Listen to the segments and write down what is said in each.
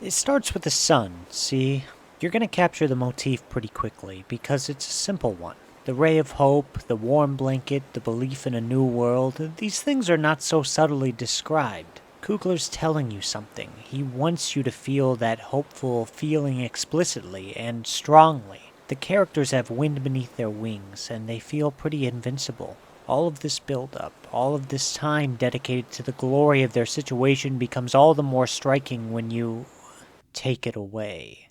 It starts with the sun, see? You're gonna capture the motif pretty quickly, because it's a simple one. The ray of hope, the warm blanket, the belief in a new world, these things are not so subtly described. Coogler's telling you something. He wants you to feel that hopeful feeling explicitly and strongly. The characters have wind beneath their wings, and they feel pretty invincible. All of this build-up, all of this time dedicated to the glory of their situation becomes all the more striking when you take it away.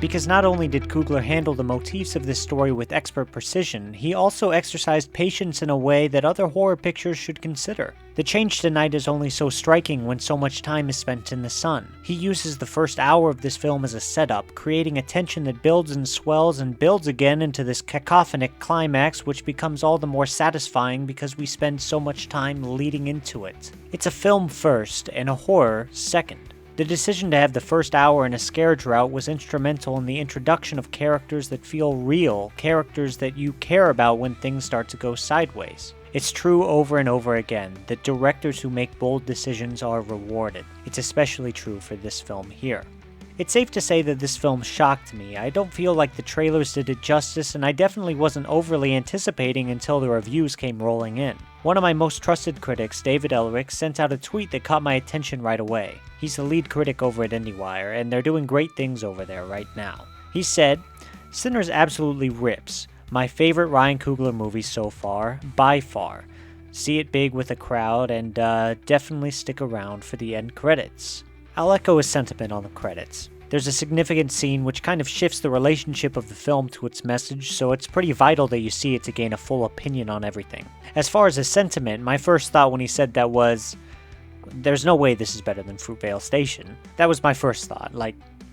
Because not only did Coogler handle the motifs of this story with expert precision, he also exercised patience in a way that other horror pictures should consider. The change to night is only so striking when so much time is spent in the sun. He uses the first hour of this film as a setup, creating a tension that builds and swells and builds again into this cacophonic climax, which becomes all the more satisfying because we spend so much time leading into it. It's a film first, and a horror second. The decision to have the first hour in a scare drought was instrumental in the introduction of characters that feel real, characters that you care about when things start to go sideways. It's true over and over again that directors who make bold decisions are rewarded. It's especially true for this film here. It's safe to say that this film shocked me. I don't feel like the trailers did it justice, and I definitely wasn't overly anticipating until the reviews came rolling in. One of my most trusted critics, David Elric, sent out a tweet that caught my attention right away. He's the lead critic over at IndieWire, and they're doing great things over there right now. He said, "Sinners absolutely rips. My favorite Ryan Coogler movie so far, by far. See it big with a crowd, and definitely stick around for the end credits." I'll echo his sentiment on the credits. There's a significant scene which kind of shifts the relationship of the film to its message, so it's pretty vital that you see it to gain a full opinion on everything. As far as his sentiment, my first thought when he said that was, there's no way this is better than Fruitvale Station. That was my first thought,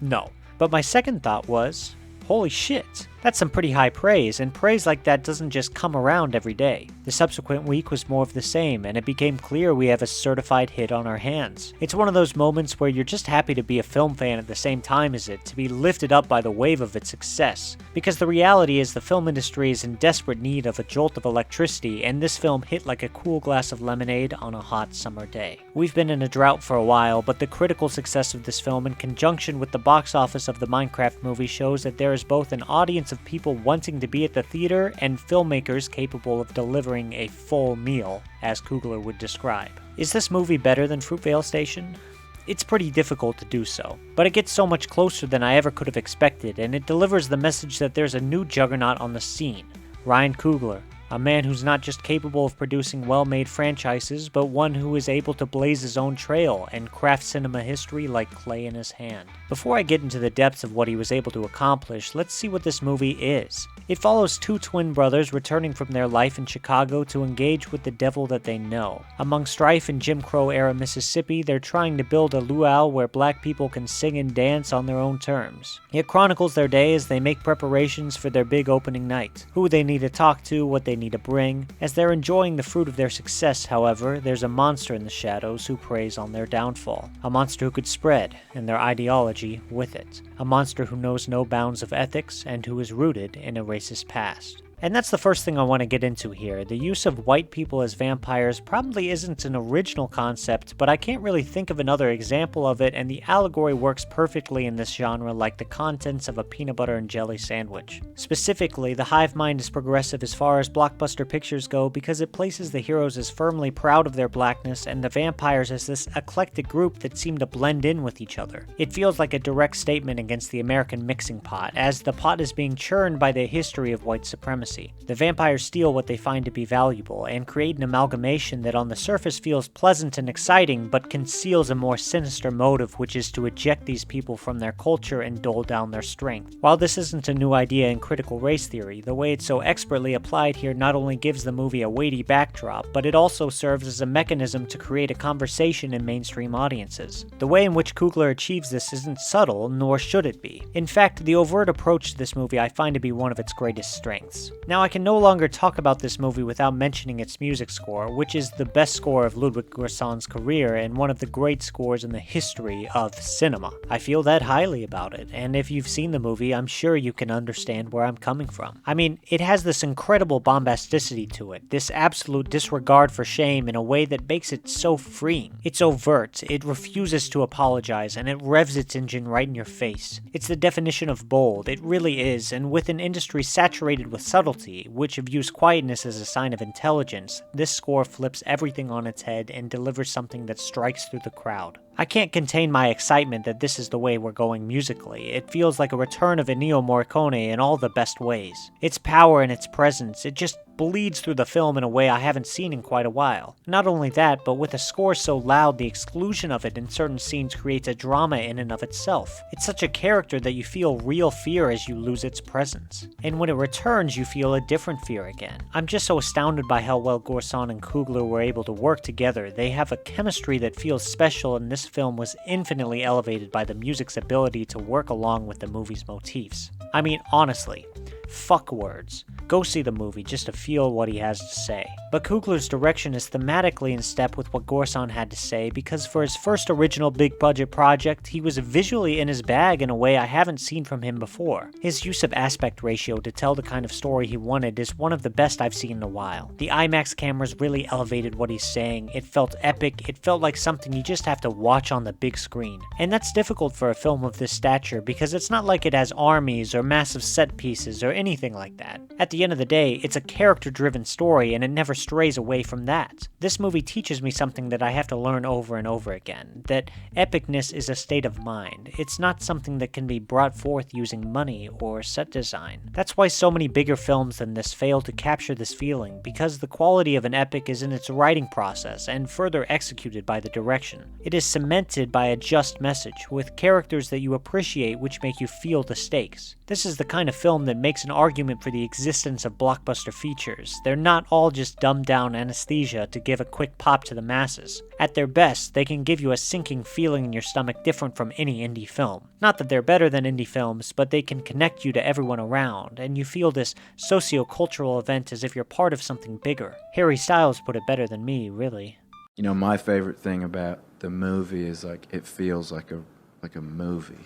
no. But my second thought was, holy shit, that's some pretty high praise, and praise like that doesn't just come around every day. The subsequent week was more of the same, and it became clear we have a certified hit on our hands. It's one of those moments where you're just happy to be a film fan at the same time as it, to be lifted up by the wave of its success. Because the reality is the film industry is in desperate need of a jolt of electricity, and this film hit like a cool glass of lemonade on a hot summer day. We've been in a drought for a while, but the critical success of this film in conjunction with the box office of the Minecraft movie shows that there is both an audience of people wanting to be at the theater and filmmakers capable of delivering a full meal, as Coogler would describe. Is this movie better than Fruitvale Station? It's pretty difficult to do so, but it gets so much closer than I ever could have expected, and it delivers the message that there's a new juggernaut on the scene. Ryan Coogler, a man who's not just capable of producing well-made franchises, but one who is able to blaze his own trail and craft cinema history like clay in his hand. Before I get into the depths of what he was able to accomplish, let's see what this movie is. It follows two twin brothers returning from their life in Chicago to engage with the devil that they know. Among strife in Jim Crow-era Mississippi, they're trying to build a luau where black people can sing and dance on their own terms. It chronicles their day as they make preparations for their big opening night, who they need to talk to, what they need to bring. As they're enjoying the fruit of their success, however, there's a monster in the shadows who preys on their downfall. A monster who could spread, and their ideology with it. A monster who knows no bounds of ethics and who is rooted in a racist past. And that's the first thing I want to get into here. The use of white people as vampires probably isn't an original concept, but I can't really think of another example of it, and the allegory works perfectly in this genre like the contents of a peanut butter and jelly sandwich. Specifically, the hive mind is progressive as far as blockbuster pictures go because it places the heroes as firmly proud of their blackness and the vampires as this eclectic group that seem to blend in with each other. It feels like a direct statement against the American mixing pot, as the pot is being churned by the history of white supremacy. The vampires steal what they find to be valuable and create an amalgamation that on the surface feels pleasant and exciting but conceals a more sinister motive, which is to eject these people from their culture and dole down their strength. While this isn't a new idea in critical race theory, the way it's so expertly applied here not only gives the movie a weighty backdrop, but it also serves as a mechanism to create a conversation in mainstream audiences. The way in which Coogler achieves this isn't subtle, nor should it be. In fact, the overt approach to this movie I find to be one of its greatest strengths. Now, I can no longer talk about this movie without mentioning its music score, which is the best score of Ludwig Göransson's career and one of the great scores in the history of cinema. I feel that highly about it, and if you've seen the movie, I'm sure you can understand where I'm coming from. I mean, it has this incredible bombasticity to it, this absolute disregard for shame in a way that makes it so freeing. It's overt, it refuses to apologize, and it revs its engine right in your face. It's the definition of bold, it really is, and with an industry saturated with subtlety, which views quietness as a sign of intelligence, this score flips everything on its head and delivers something that strikes through the crowd. I can't contain my excitement that this is the way we're going musically. It feels like a return of Ennio Morricone in all the best ways. Its power and its presence, it just bleeds through the film in a way I haven't seen in quite a while. Not only that, but with a score so loud, the exclusion of it in certain scenes creates a drama in and of itself. It's such a character that you feel real fear as you lose its presence. And when it returns, you feel a different fear again. I'm just so astounded by how well Göransson and Coogler were able to work together. They have a chemistry that feels special, and this film was infinitely elevated by the music's ability to work along with the movie's motifs. I mean, honestly, fuck words. Go see the movie just to feel what he has to say. But Coogler's direction is thematically in step with what Göransson had to say, because for his first original big-budget project, he was visually in his bag in a way I haven't seen from him before. His use of aspect ratio to tell the kind of story he wanted is one of the best I've seen in a while. The IMAX cameras really elevated what he's saying. It felt epic. It felt like something you just have to watch on the big screen. And that's difficult for a film of this stature, because it's not like it has armies or massive set pieces or anything like that. At the end of the day, it's a character-driven story, and it never strays away from that. This movie teaches me something that I have to learn over and over again, that epicness is a state of mind. It's not something that can be brought forth using money or set design. That's why so many bigger films than this fail to capture this feeling, because the quality of an epic is in its writing process and further executed by the direction. It is cemented by a just message, with characters that you appreciate which make you feel the stakes. This is the kind of film that makes an argument for the existence of blockbuster features. They're not all just dumbed down anesthesia to give a quick pop to the masses. At their best, they can give you a sinking feeling in your stomach different from any indie film. Not that they're better than indie films, but they can connect you to everyone around, and you feel this socio-cultural event as if you're part of something bigger. Harry Styles put it better than me, really. You know, my favorite thing about the movie is it feels like a movie.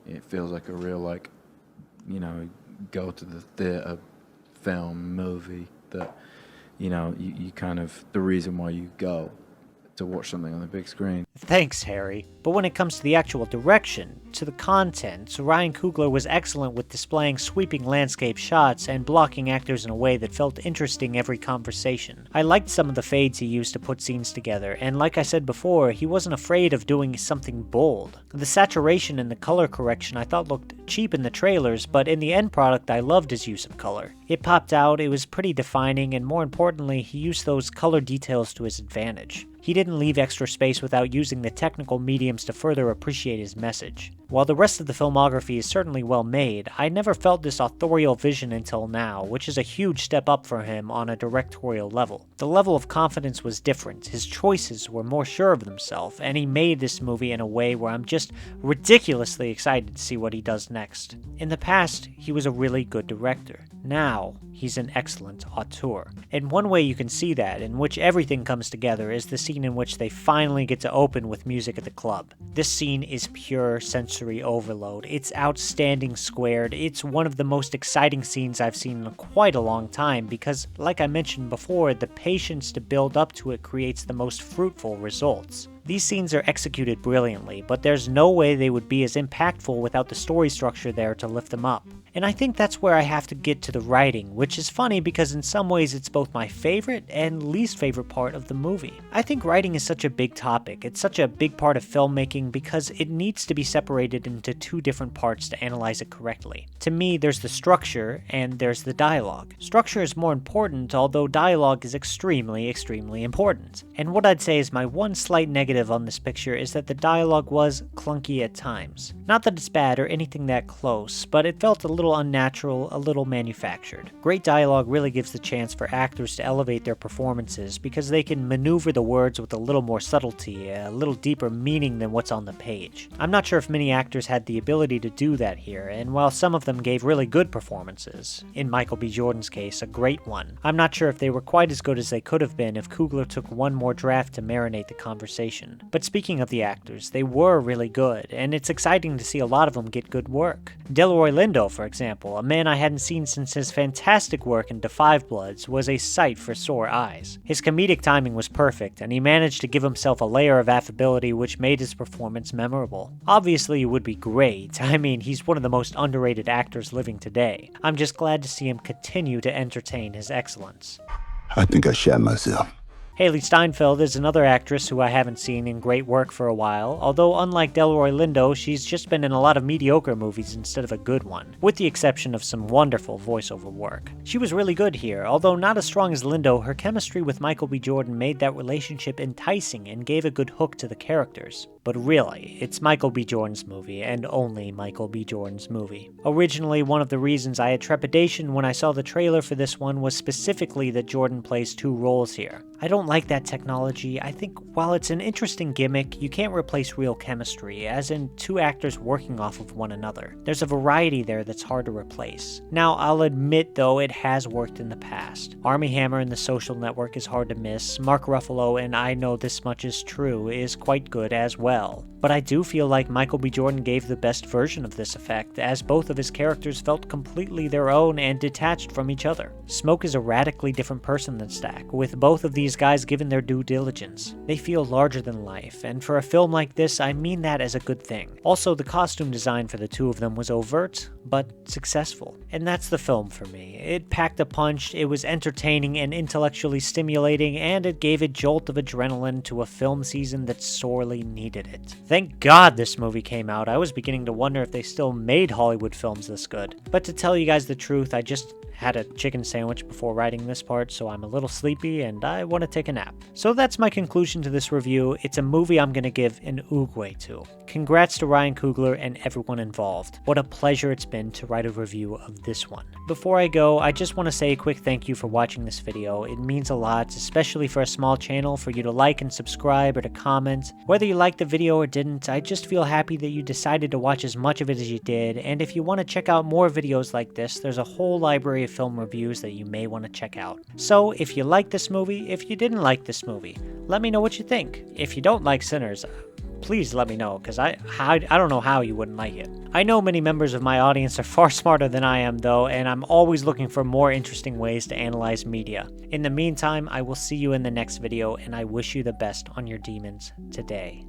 It feels like a real go to the theater film movie that you kind of the reason why you go to watch something on the big screen. Thanks, Harry. But when it comes to the actual direction, to the content, Ryan Coogler was excellent with displaying sweeping landscape shots and blocking actors in a way that felt interesting every conversation. I liked some of the fades he used to put scenes together, and like I said before, he wasn't afraid of doing something bold. The saturation and the color correction I thought looked cheap in the trailers, but in the end product I loved his use of color. It popped out, it was pretty defining, and more importantly, he used those color details to his advantage. He didn't leave extra space without using the technical mediums to further appreciate his message. While the rest of the filmography is certainly well made, I never felt this authorial vision until now, which is a huge step up for him on a directorial level. The level of confidence was different, his choices were more sure of themselves, and he made this movie in a way where I'm just ridiculously excited to see what he does next. In the past, he was a really good director. Now, he's an excellent auteur. And one way you can see that, in which everything comes together, is the scene in which they finally get to open with music at the club. This scene is pure sensory overload. It's outstanding squared. It's one of the most exciting scenes I've seen in quite a long time because, like I mentioned before, the patience to build up to it creates the most fruitful results. These scenes are executed brilliantly, but there's no way they would be as impactful without the story structure there to lift them up. And I think that's where I have to get to the writing, which is funny because in some ways it's both my favorite and least favorite part of the movie. I think writing is such a big topic, it's such a big part of filmmaking because it needs to be separated into two different parts to analyze it correctly. To me, there's the structure and there's the dialogue. Structure is more important, although dialogue is extremely, extremely important. And what I'd say is my one slight negative on this picture is that the dialogue was clunky at times. Not that it's bad or anything that close, but it felt a little little unnatural, a little manufactured. Great dialogue really gives the chance for actors to elevate their performances because they can maneuver the words with a little more subtlety, a little deeper meaning than what's on the page. I'm not sure if many actors had the ability to do that here, and while some of them gave really good performances, in Michael B. Jordan's case, a great one, I'm not sure if they were quite as good as they could have been if Coogler took one more draft to marinate the conversation. But speaking of the actors, they were really good, and it's exciting to see a lot of them get good work. Delroy Lindo, for example, a man I hadn't seen since his fantastic work in Da 5 Bloods, was a sight for sore eyes. His comedic timing was perfect, and he managed to give himself a layer of affability which made his performance memorable. Obviously, it would be great. I mean, he's one of the most underrated actors living today. I'm just glad to see him continue to entertain his excellence. I think I shat myself. Hailee Steinfeld is another actress who I haven't seen in great work for a while, although unlike Delroy Lindo, she's just been in a lot of mediocre movies instead of a good one, with the exception of some wonderful voiceover work. She was really good here, although not as strong as Lindo, her chemistry with Michael B. Jordan made that relationship enticing and gave a good hook to the characters. But really, it's Michael B. Jordan's movie, and only Michael B. Jordan's movie. Originally, one of the reasons I had trepidation when I saw the trailer for this one was specifically that Jordan plays two roles here. I don't like that technology. I think while it's an interesting gimmick, you can't replace real chemistry, as in two actors working off of one another. There's a variety there that's hard to replace. Now, I'll admit though, it has worked in the past. Armie Hammer in The Social Network is hard to miss. Mark Ruffalo, and I Know This Much Is True, is quite good as well. But I do feel like Michael B. Jordan gave the best version of this effect, as both of his characters felt completely their own and detached from each other. Smoke is a radically different person than Stack, with both of these guys given their due diligence. They feel larger than life, and for a film like this, I mean that as a good thing. Also, the costume design for the two of them was overt, but successful. And that's the film for me. It packed a punch, it was entertaining and intellectually stimulating, and it gave a jolt of adrenaline to a film season that sorely needed it. Thank God this movie came out. I was beginning to wonder if they still made Hollywood films this good. But to tell you guys the truth, I just had a chicken sandwich before writing this part, so I'm a little sleepy and I want to take a nap. So that's my conclusion to this review. It's a movie I'm going to give an Oogway to. Congrats to Ryan Coogler and everyone involved. What a pleasure it's been to write a review of this one. Before I go, I just want to say a quick thank you for watching this video. It means a lot, especially for a small channel, for you to like and subscribe or to comment. Whether you liked the video or didn't, I just feel happy that you decided to watch as much of it as you did, and if you want to check out more videos like this, there's a whole library of film reviews that you may want to check out. So, if you like this movie, if you didn't like this movie, let me know what you think. If you don't like Sinners, please let me know, because I don't know how you wouldn't like it. I know many members of my audience are far smarter than I am, though, and I'm always looking for more interesting ways to analyze media. In the meantime, I will see you in the next video, and I wish you the best on your demons today.